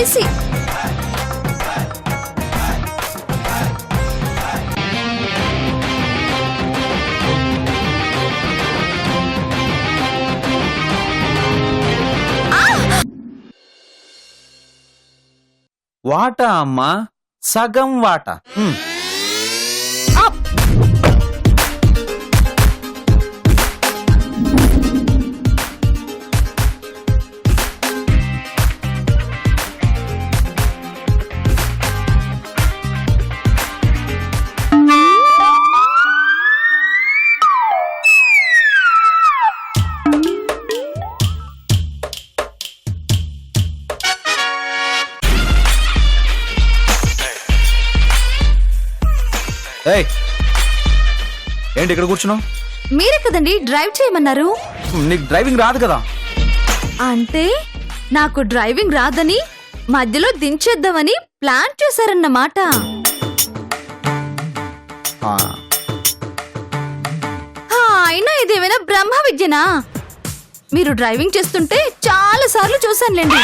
Easy. వాటా అమ్మా, సగం వాటా. ఏంటి ఇక్కడ కూర్చున్నావు? మీరే కదండి డ్రైవ్ చేయమన్నారు. నీకు డ్రైవింగ్ రాదు కదా? అంటే నాకు డ్రైవింగ్ రాదని మధ్యలో దించేద్దామని ప్లాన్ చేశారన్నమాట. అయినా ఇదేమైనా బ్రహ్మ విద్యనా? మీరు డ్రైవింగ్ చేస్తుంటే చాలా సార్లు చూసానులేండి.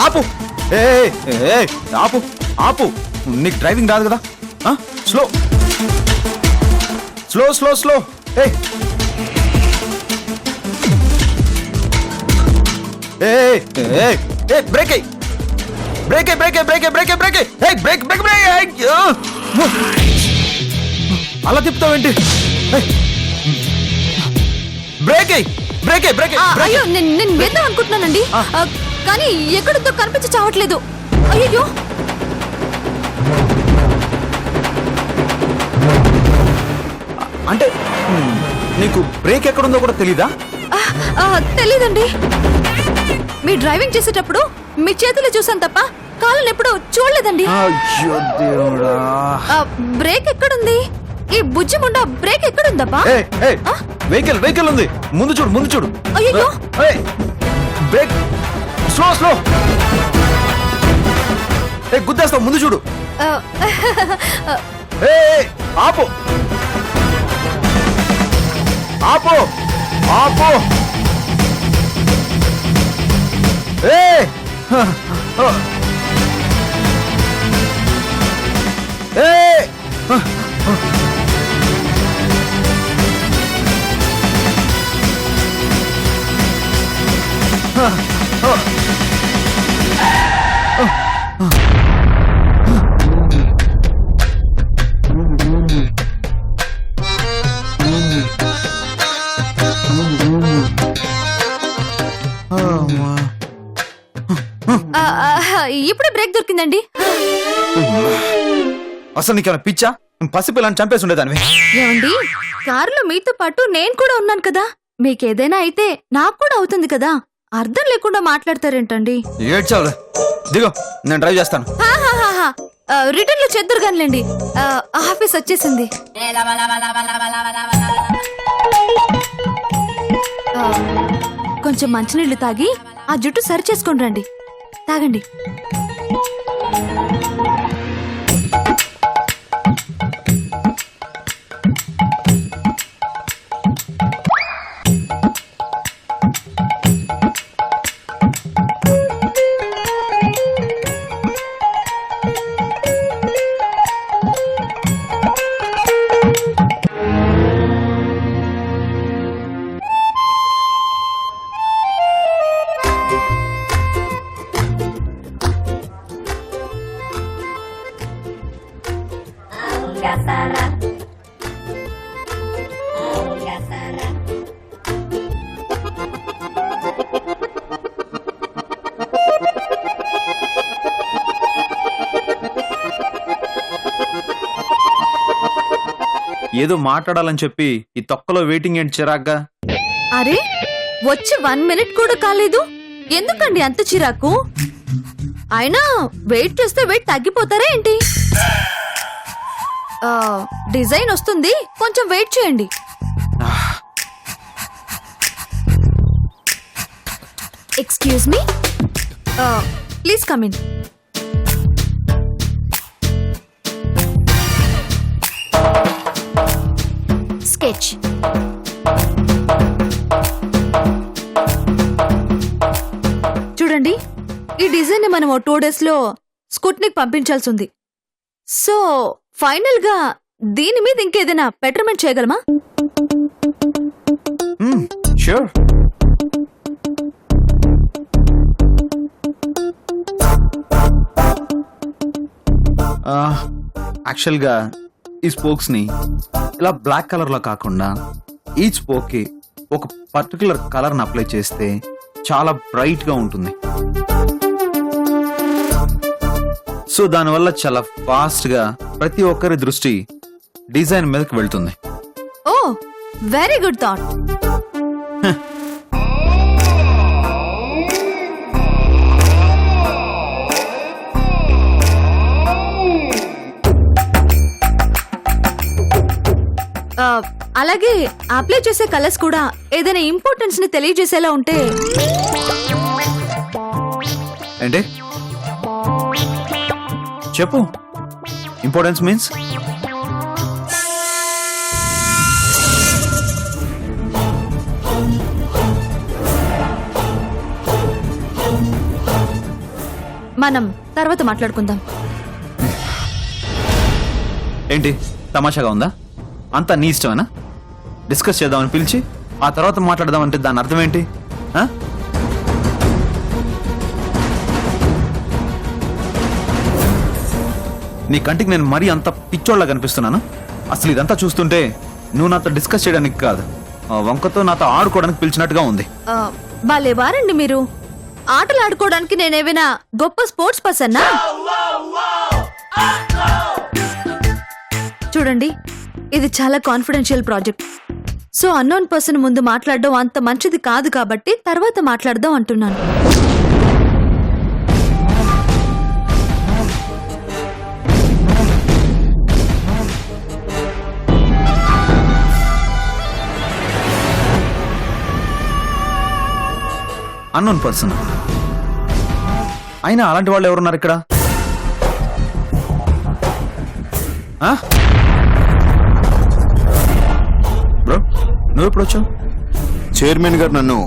ఆపు, ఆపు, ఆపు. నీకు డ్రైవింగ్ రాదు కదా? Slow slow slow slow. Brake అయ్యి, brake brake brake brake brake brake brake brake. అలా తిప్పుతావేంటి? బ్రేక్ అయ్యి, బ్రేక్ బ్రేక్. అయ్యో, నేను వేద్దాం అనుకుంటున్నానండి, కానీ ఎక్కడితో కనిపించి చావట్లేదు. అయ్యో, అంటే నీకు బ్రేక్ ఎక్కడుందో కూడా తెలీదా? తెలీదండి. మీ డ్రైవింగ్ చేసేటప్పుడు మీ చేతులు చూసాను తప్ప కాళ్ళని ఎప్పుడు చూడలేదండి. బ్రేక్ ఎక్కడుంది? ఈ బుజ్జి ముండ బ్రేక్ ఎక్కడుందబ్బా? వెహికల్ వెహికల్ ఉంది, ముందు చూడు, ముందు చూడు. అయ్యో, బ్రేక్ స్లో స్లో. గుద్దేస్తావు, ముందు చూడు. ఆపు, ఆపు, ఆపు. ఇప్పుడే బ్రేక్ దొరికిందండి. అసలు నీకేమైనా పిచ్చా? పసిపిల్లని చంపేసి ఉండేదానివి. ఏమండి, కారులో మీతో పాటు నేను కూడా ఉన్నాను కదా. మీకేదైనా అయితే నాకు కూడా అవుతుంది కదా. అర్థం లేకుండా మాట్లాడతారేంటండి? ఏడ్చావులే, దిగో, నేను డ్రైవ్ చేస్తాను. రిటర్న్ లో చెద్దరు కానిలేండి, ఆఫీస్ వచ్చేసింది. కొంచెం మంచినీళ్లు తాగి ఆ జుట్టు సరి చేసుకొని రండి. తాగండి. ఏదో మాట్లాడాలని చెప్పి ఈ తొక్కలో వెయిటింగ్ ఏంటి చిరాగ్గా? అరే, వచ్చి 1 మినిట్ కూడా కాలేదు, ఎందుకండి అంత చిరాకు? అయినా వెయిట్ చేస్తే వెయిట్ తగ్గిపోతారా ఏంటి? డిజైన్ వస్తుంది, కొంచెం వెయిట్ చేయండి. Excuse me, please come in. Sketch. Design మనం 2 days లో స్కూట్నిక్ పంపించాల్సి ఉంది. సో ఫైనల్ గా దీని మీద ఇంకేదైనా బెటర్మెంట్ చేయగలమా? షూర్. యాక్చువల్గా ఈ స్పోక్స్ ని ఇలా బ్లాక్ కలర్ లో కాకుండా ఈ స్పోక్ కి ఒక పర్టికులర్ కలర్ ని అప్లై చేస్తే చాలా బ్రైట్ గా ఉంటుంది. సో దానివల్ల చాలా ఫాస్ట్ గా ప్రతి ఒక్కరి దృష్టి డిజైన్ మీదకి వెళ్తుంది. ఓ వెరీ గుడ్ థాట్. అలాగే అప్లై చేసే కలర్స్ కూడా ఏదైనా ఇంపార్టెన్స్ ని తెలియజేసేలా ఉంటే. ఏంటి చెప్పు? ఇంపార్టెన్స్ మీన్స్ మనం తర్వాత మాట్లాడుకుందాం. ఏంటి తమాషాగా ఉందా? అంతా నీ ఇష్టమేనా? డిస్కస్ చేద్దామని పిలిచి ఆ తర్వాత మాట్లాడదామంటే దాని అర్థం ఏంటి? నీ కంటికి నేను మరీ అంత పిచ్చోళ్ళ కనిపిస్తున్నాను? అసలు ఇదంతా చూస్తుంటే నువ్వు నాతో డిస్కస్ చేయడానికి కాదు, ఆ వంకతో నాతో ఆడుకోవడానికి పిలిచినట్టుగా ఉంది. బాలే వారండి మీరు. ఆటలు ఆడుకోవడానికి నేనేమైనా గొప్ప స్పోర్ట్స్ పర్సన్నా? చూడండి, ఇది చాలా confidential project. So unknown person ముందు మాట్లాడడం అంత మంచిది కాదు కాబట్టి తర్వాత మాట్లాడదాం అంటున్నాను. అన్నోన్ పర్సన్ అయినా అలాంటి వాళ్ళు ఎవరున్నారు ఇక్కడ? బ్రో నువ్వు ఎప్పుడు వచ్చావు? చైర్మన్ గారు నన్ను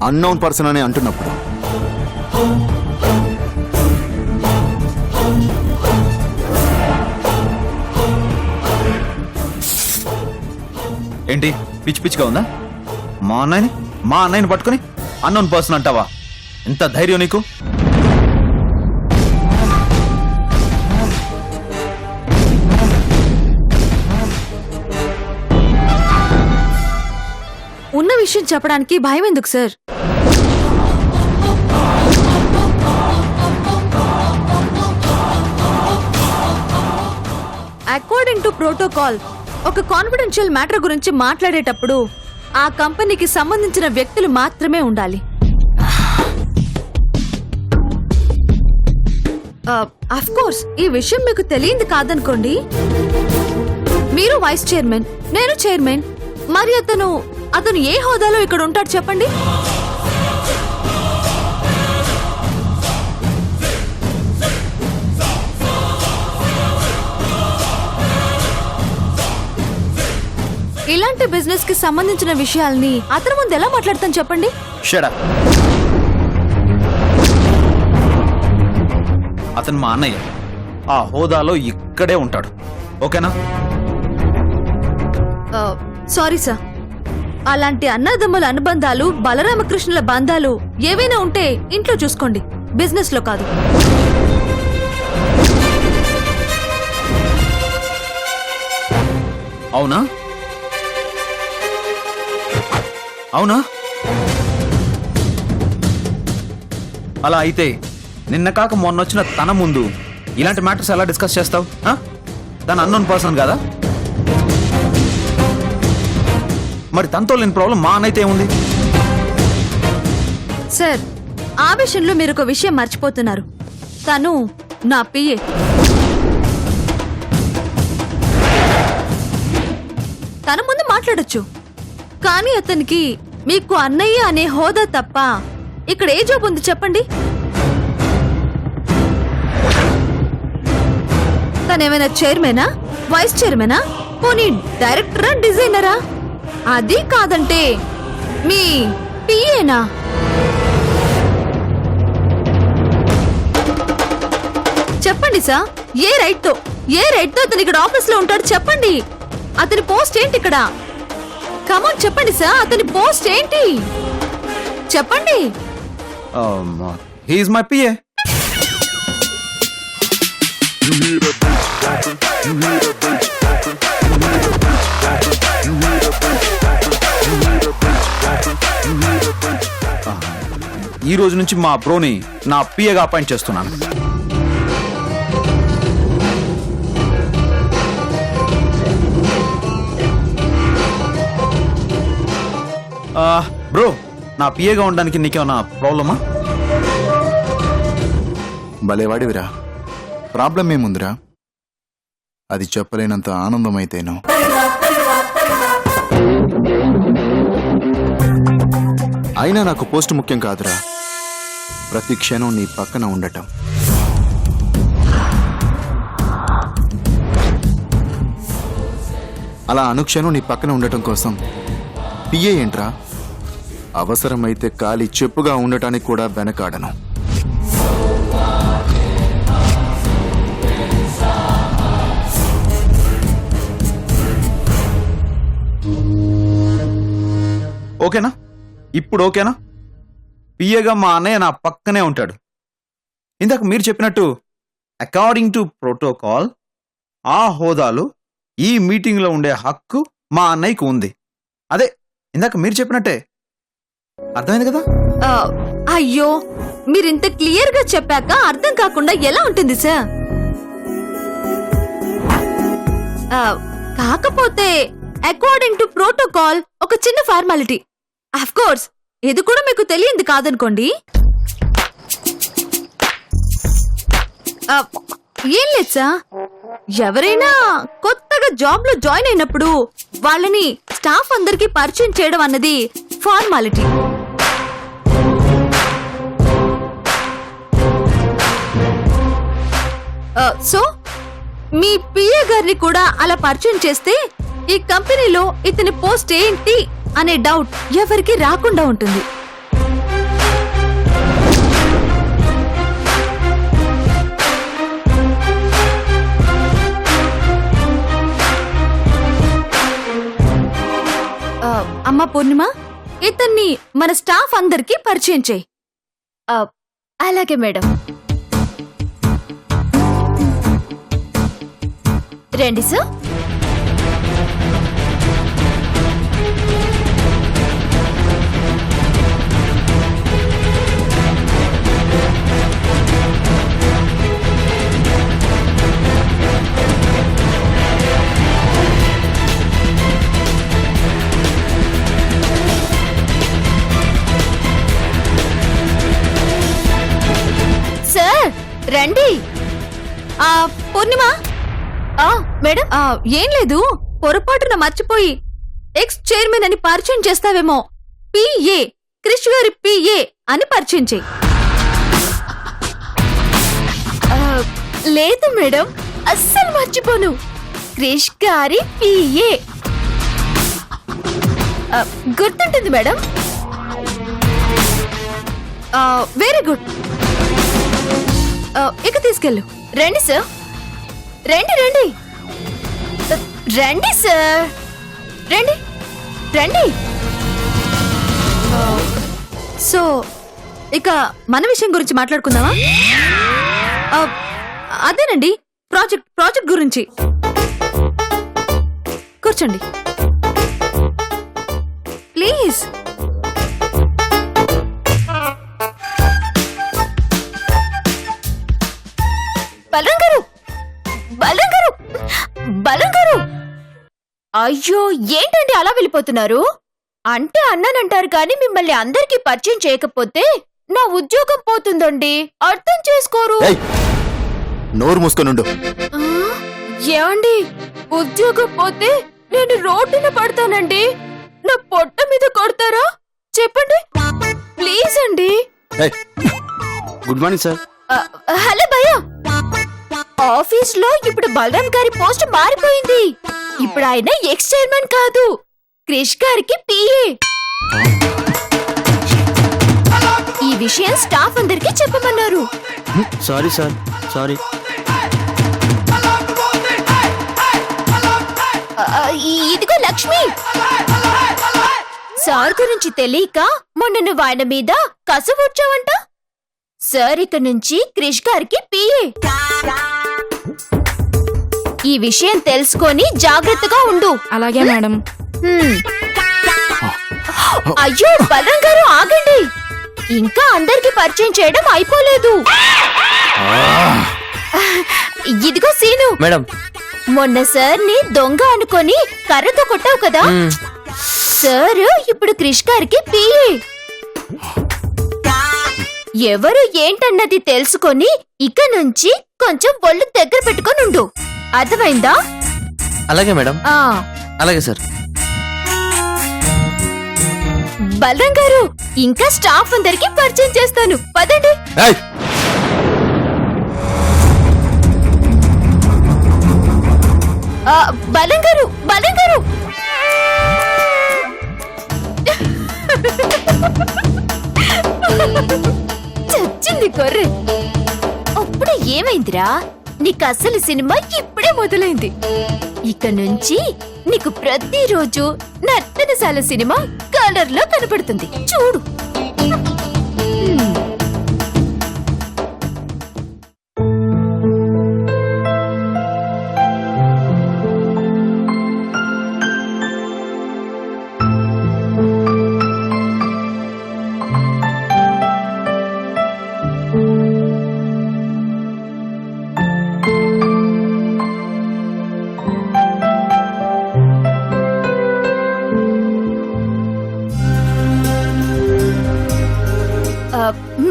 అన్నోన్ పర్సన్ అని అంటున్నప్పుడు. ఏంటి పిచ్చి పిచ్చిగా ఉందా? మా అన్నయ్యని పట్టుకుని అన్నోన్ పర్సన్ అంటావా? ఎంత ధైర్యం నీకు? ఉన్న విషయం చెప్పడానికి భయం ఎందుకు సార్? అకార్డింగ్ టు ప్రోటోకాల్ ఒక కాన్ఫిడెన్షియల్ మ్యాటర్ గురించి మాట్లాడేటప్పుడు ఆ కంపెనీకి సంబంధించిన వ్యక్తులు మాత్రమే ఉండాలి. అఫ్ కోర్స్ ఈ విషయం మీకు తెలియంది కాదనుకోండి. మీరు వైస్ చైర్మన్, నేను చైర్మన్. మరి అతను ఏ హోదాలో ఇక్కడ ఉంటాడు చెప్పండి? ఇలాంటి బిజినెస్ కి సంబంధించిన విషయాల్ని అతని ముందు ఎలా మాట్లాడతాను చెప్పండి? Shut up. అతను మా అన్నయ్య, ఆ హోదాలో ఇక్కడే ఉంటాడు. ఓకేనా? సారీ సార్, అలాంటి అన్నదమ్ముల అనుబంధాలు, బలరామకృష్ణుల బంధాలు ఏవైనా ఉంటే ఇంట్లో చూసుకోండి, బిజినెస్ లో కాదు. అవునా? అవునా? అలా అయితే నిన్న కాక మొన్న వచ్చిన తన ముందు ఇలాంటి మ్యాటర్స్ ఎలా డిస్కస్ చేస్తావు? తన అన్నోన్ పర్సన్ కదా? మరి తనతో లేని ప్రాబ్లం మా అన్నైతే ఏముంది? సార్, ఆ విషయంలో మీరు ఒక విషయం మర్చిపోతున్నారు. తను నా పిఏ. తన ముందు మాట్లాడొచ్చు, కానీ అతనికి మీకు అన్నయ్య అనే హోదా తప్ప ఇక్కడ ఏ జాబ్ ఉంది చెప్పండి? తనేమైనా చైర్మనా, వైస్ చైర్మనా, పోనీ డైరెక్టరా, డిజైనరా? అది కాదంటే మీ పిఏనా? చెప్పండి సార్, ఏ రైట్ తో అతను ఇక్కడ ఆఫీస్ లో ఉంటాడు చెప్పండి. అతని పోస్ట్ ఏంటి ఇక్కడ? కమాన్ చెప్పండి సార్, అతని పోస్ట్ ఏంటి చెప్పండి. He's my PA. ఈ రోజు నుంచి మా బ్రోని నా పిఏగా అపాయింట్ చేస్తున్నాను. బ్రో, నా పిఏగా ఉండడానికి నీకేమన్నా ప్రాబ్లమా? భలేవాడివిరా, ప్రాబ్లం ఏముందిరా? అది చెప్పలేనంత ఆనందమైతేను. అయినా నాకు పోస్ట్ ముఖ్యం కాదురా, ప్రతి క్షణం నీ పక్కన ఉండటం. అలా అనుక్షణం నీ పక్కన ఉండటం కోసం పిఏ ఏంట్రా, అవసరమైతే కాలి చెప్పుగా ఉండటానికి కూడా వెనకాడను. ఓకేనా? ఇప్పుడు ఓకేనా? పిఏగా మా అన్నయ్య నా పక్కనే ఉంటాడు. ఇందాక మీరు చెప్పినట్టు అకార్డింగ్ టు ప్రోటోకాల్ ఆ హోదాలో ఈ మీటింగ్లో ఉండే హక్కు మా అన్నయ్యకు ఉంది. అదే ఇందాక మీరు చెప్పినట్టే. అర్థమైంది కదా? అయ్యో, మీరింత క్లియర్ గా చెప్పాక అర్థం కాకుండా ఎలా ఉంటుంది సార్? కాకపోతే అకార్డింగ్ టు ప్రోటోకాల్ ఒక చిన్న ఫార్మాలిటీ. ఆఫ్ కోర్స్ ఇది కూడా మీకు తెలియంది కాదనుకోండి. ఏం లేదు సార్, ఎవరైనా కొత్తగా జాబ్ లో జాయిన్ అయినప్పుడు వాళ్ళని స్టాఫ్ అందరికీ పరిచయం చేయడం అన్నది ఫార్మాలిటీ. సో మీ పిఏ గారిని కూడా అలా పరిచయం చేస్తే ఈ కంపెనీలో ఇతని పోస్ట్ ఏంటి అనే డౌట్ ఎవరికి రాకుండా ఉంటుంది. అమ్మ పూర్ణిమ, ఇతన్ని మన స్టాఫ్ అందరికీ పరిచయం చేయి. అలాగే మేడం. రండి సార్. సార్ రండి. పూర్ణిమ. మేడం, ఏం లేదు, పొరపాటున మర్చిపోయి ఎక్స్ చైర్మన్ అని పరిచయం చేస్తావేమో. పిఏ, క్రిష్ గారి పిఏ అని పరిచయం చేయి. లేదు మేడం, అస్సలు మర్చిపోను. క్రిష్ గారి పిఏ గుర్తుంటుంది మేడం. Very good. ఇక తీసుకెళ్ళు. రండి సార్, రండి రండి రండి సార్, రండి రండి. సో ఇక మన విషయం గురించి మాట్లాడుకుందామా? అదేనండి, ప్రాజెక్ట్ గురించి. కూర్చోండి ప్లీజ్. బలరాం గారు, బలరాం గారు, బలరాం గారు. అయ్యో, ఏంటండి అలా వెళ్ళిపోతున్నారు? అంటే అన్నానంటారు కానీ మిమ్మల్ని అందరికీ పరిచయం చేయకపోతే నా ఉద్యోగం పోతుందండి. అర్థం చేసుకోరు. నోరు మూసుకొనుండు. ఏమండి, ఉద్యోగం పోతే నేను రోడ్డున పడతానండి. నా పొట్ట మీద కొడతారా చెప్పండి ప్లీజ్ అండి. Good morning sir. హలో భయ్యా, ఆఫీస్ లో ఇప్పుడు బలరాం గారి పోస్ట్ మారిపోయింది. ఇప్పుడు ఆయన ఎక్స్ చైర్మన్ కాదు, క్రిష్ గారికి పిఏ. ఈ విషయం స్టాఫ్ అందరికీ చెప్పమన్నారు. Sorry sir, sorry. ఇదిగో లక్ష్మి, సార్ గురించి తెలియక మొన్న నువ్వు ఆయన మీద కసవచ్చావంట. సార్ ఇక నుంచి క్రిష్ గారికి పిఏ. ఈ విషయం తెలుసుకొని జాగ్రత్తగా ఉండు. అలాగే మేడం. అయ్యో బలరాం గారు ఆగండి, ఇంకా అందరికి పరిచయం చేయడం అయిపోలేదు. ఇదిగో సీను మేడం. మొన్న సార్ ని దొంగ అనుకొని కర్రతో కొట్టావు కదా, సార్ ఇప్పుడు క్రిష్ గారికి పిఏ. ఎవరు ఏంటన్నది తెలుసుకొని ఇక నుంచి కొంచెం ఒళ్ళు దగ్గర పెట్టుకొని ఉండు, అర్థమైందా? అలాగే మేడం. ఆ అలాగే సార్. బలరాం గారు ఇంకా స్టాఫ్ అందరికి పరిచయం చేస్తాను, పదండి. బలం గారు, బలం గారు. చచ్చింది కొర్రె. అప్పుడు ఏమైందిరా, నీకు అసలు సినిమా ఇప్పుడే మొదలైంది. ఇక నుంచి నీకు ప్రతిరోజు నర్తనశాల సినిమా కలర్ లో కనపడుతుంది, చూడు.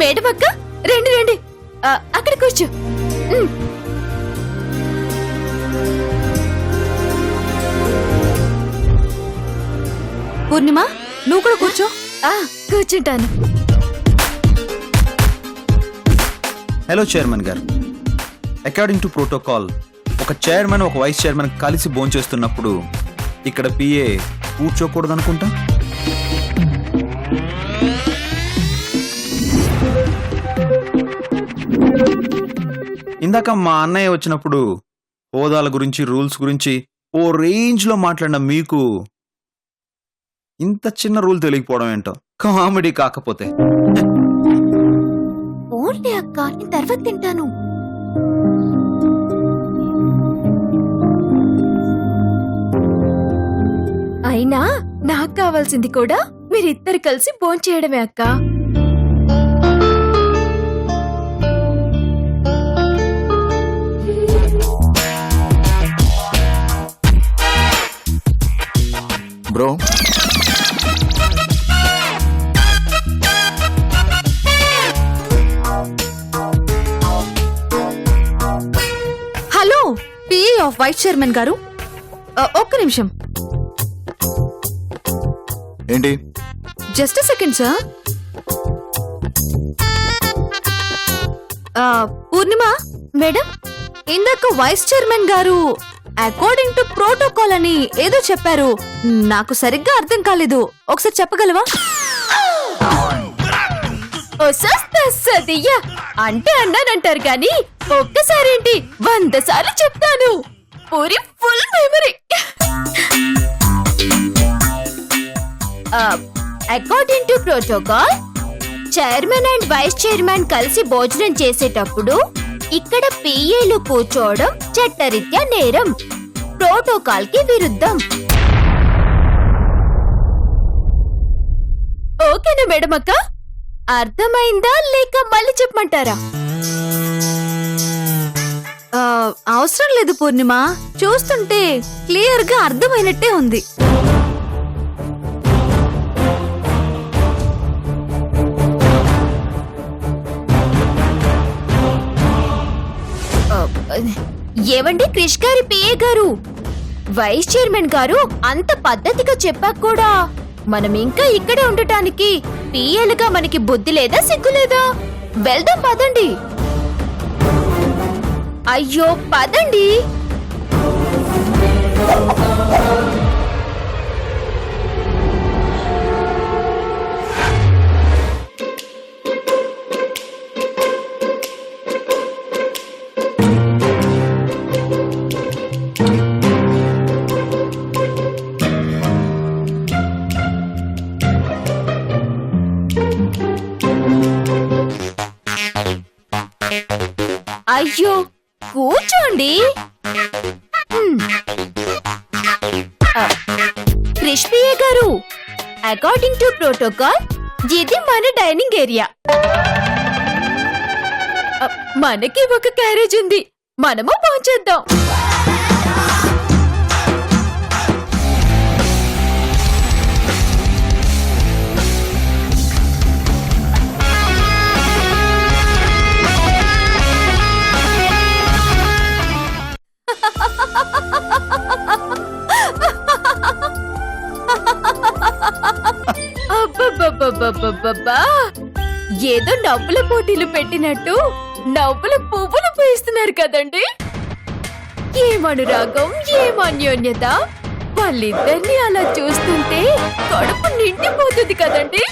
మేడం అక్క, రండి రండి, అక్కడ కూర్చో. పూర్ణిమ, నువ్వు కూడా కూర్చో. కూర్చుంటాను. హలో చైర్మన్ గారు, అకార్డింగ్ టు ప్రోటోకాల్ ఒక చైర్మన్ ఒక వైస్ చైర్మన్ కలిసి భోంచేస్తున్నప్పుడు ఇక్కడ పిఏ కూర్చోకూడదు అనుకుంటా. ఇందాక మా అన్నయ్య వచ్చినప్పుడు హోదాల గురించి రూల్స్ గురించి ఓ రేంజ్ లో మాట్లాడిన మీకు ఇంత చిన్న రూల్ తెలియకపోవడం ఏంటో కామెడీ కాకపోతే. ఓన్లీ అక్క, నేను తర్వాత తింటాను. అయినా నాకు కావాల్సింది కూడా మీరిద్దరు కలిసి భోంచేయడమే అక్క. Bro, hello, PA of vice chairman గారు, ఒక్క నిమిషం. ఏంటి? Just second sir. Purnima madam, ఇందాక వైస్ చైర్మన్ గారు అకార్డింగ్ టు ప్రోటోకాల్ అని ఏదో చెప్పారు, నాకు సరిగ్గా అర్థం కాలేదు, ఒకసారి చెప్పగలవా? అంటే అన్నానంటారు గాని ఒక్కసారేంటి 100 సార్లు చెప్తాను. Puri full memory. According to protocol chairman and vice chairman కలిసి భోజనం చేసేటప్పుడు ఇక్కడ పిఏలు కూర్చోవడం చట్టరీత్యా నేరం, ప్రోటోకాల్ కి విరుద్ధం. ఓకేనా మేడం అక్క? అర్థమైందా లేక మళ్ళీ చెప్పమంటారా? అవసరం లేదు పూర్ణిమ, చూస్తుంటే క్లియర్ గా అర్థమైనట్టే ఉంది. ఏవండి క్రిష్ గారి పిఏ గారు, వైస్ చైర్మన్ గారు అంత పద్ధతిగా చెప్పాక కూడా మనం ఇంకా ఇక్కడే ఉండటానికి పిఏలుగా మనకి బుద్ధి లేదా, సిగ్గు లేదా? వెళ్దాం పదండి. అయ్యో పదండి. అయ్యో కూర్చోండి. క్రిష్ పిఏ గారు, అకార్డింగ్ టు ప్రోటోకాల్ ఇది మన డైనింగ్ ఏరియా. మనకి ఒక క్యారేజ్ ఉంది, మనము పਹੁంచేద్దాం. అబ్బబ్బబ్బబ్బబ్బబ్బా! ఏదో నవ్వుల పోటీలు పెట్టినట్టు నవ్వుల పువ్వులు పూయిస్తున్నారు కదండి. ఏమనురాగం, ఏమన్యోన్యత! వాళ్ళిద్దరిని అలా చూస్తుంటే కడుపు నిండిపోతుంది కదండి.